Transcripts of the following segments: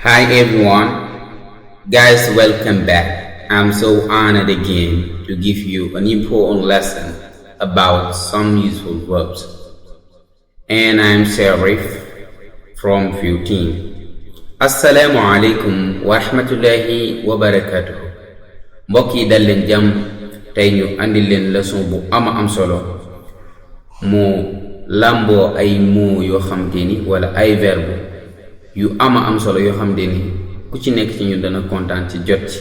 Hi everyone, guys, welcome back. I'm so honored again to give you an important lesson about some useful verbs. And I'm Sharif from Futin. Assalamu alaikum wa rahmatullahi wa barakatuh. Mbokk yi dal leen jàmm tey ñu andil leen leçon bu am solo moo làmboo ay mots yoo xamante ni wala ay verbe yu am solo yoo xamante ni ku ci nekk ci ñun dana kontaan ci jot ci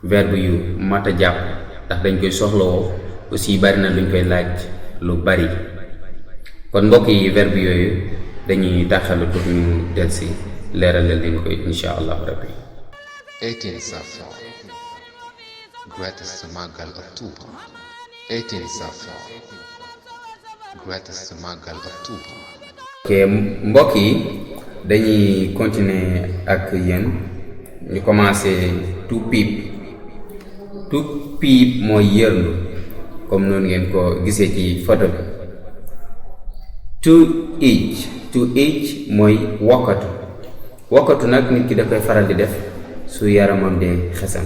verbe yu mat a jàpp ndax dañ koy soxlawoo aussi bari na luñ koy laaj lu bari kon mbokk yi verbe yooyu dañuy taxalu pour ñu delsi leeralal leen koy insha allah rabbi. 18 Safar, greatest Magal of Touba. 18 Safar, greatest Magal of Touba. ok mbokk yi dañuy continuer ak yéen ñu commencé to peep mooy yërndu comme noonu ngeen ko gisee ci photo bi. to each mooy wokkatu nag nit ki da koy faral di def su yaramam dee xesan.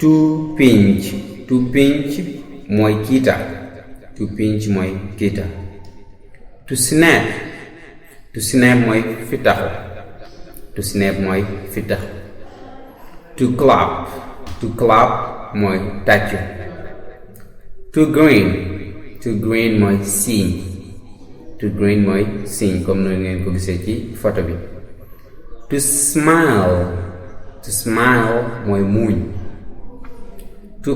to pinch mooy kiita. to snap mooy fitaxu. to clap mooy tàccu. to grin mooy siiñ comme noonu ngeen ko gisee ci photo bi. to smile mooy muuñ. to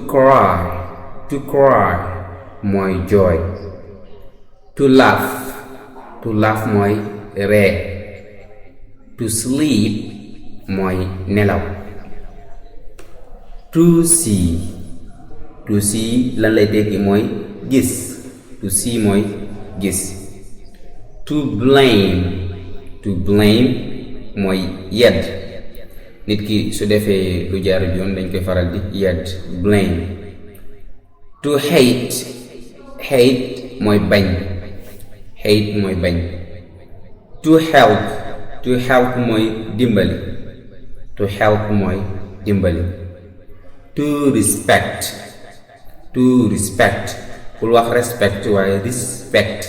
cry mooy jooy. to laugh mooy ree. to sleep mooy nelaw. to see lan lay tekki mooy gis. mooy gis. to blame mooy yedd nit ki su defee lu jaarul yoon dañ koy faral di yedd blame. to hate mooy bañ. to help mooy dimbali. to respect bul wax respect waaye respect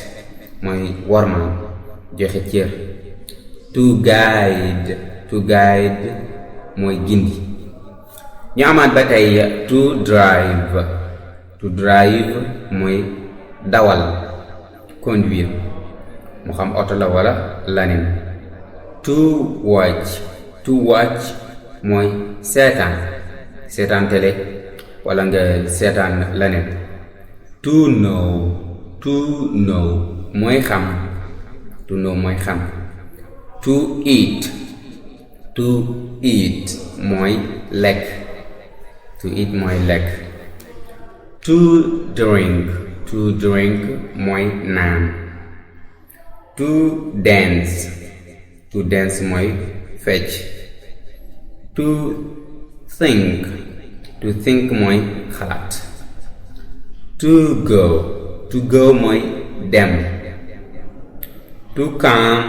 mooy wormaal joxe cër. to guide mooy gindi. ñu amaat ba tey to drive mooy dawal conduire mu xam oto la wala laneen. to watch mooy seetaan télé wala nga seetaan laneen. to know mooy xam. to eat mooy lekk. to drink mooy naan. to dance mooy fecc. to think mooy xalaat. to go mooy dem. to come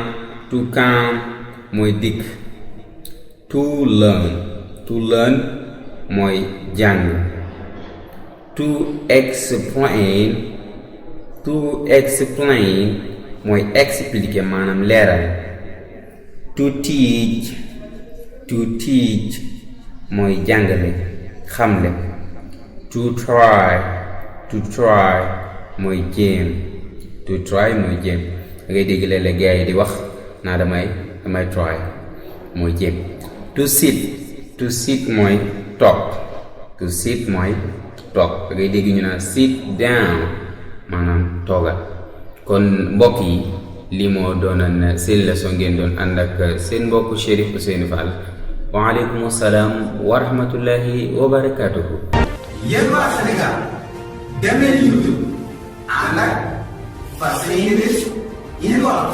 mooy dikk. to learn mooy jàng. to explain mooy expliquer maanaam leeral. to teach mooy jàngale xamle. to try mooy jéem. da ngay dégg léeg-léeg gars yi di wax naa damay try mooy jéem. to sit mooy toog. da ngay dégg ñu naan sit down maanaam toogal. kon mbokk yi lii moo doonoon seen leçon ngeen doon ànd ak seen mbokku Chérif Ousseynou Fall. waaleykum salaam wa rahmatullahi wa barakatuhu. yéen waa Sénégal dem leen YouTube ànd ak Fas English in Wolof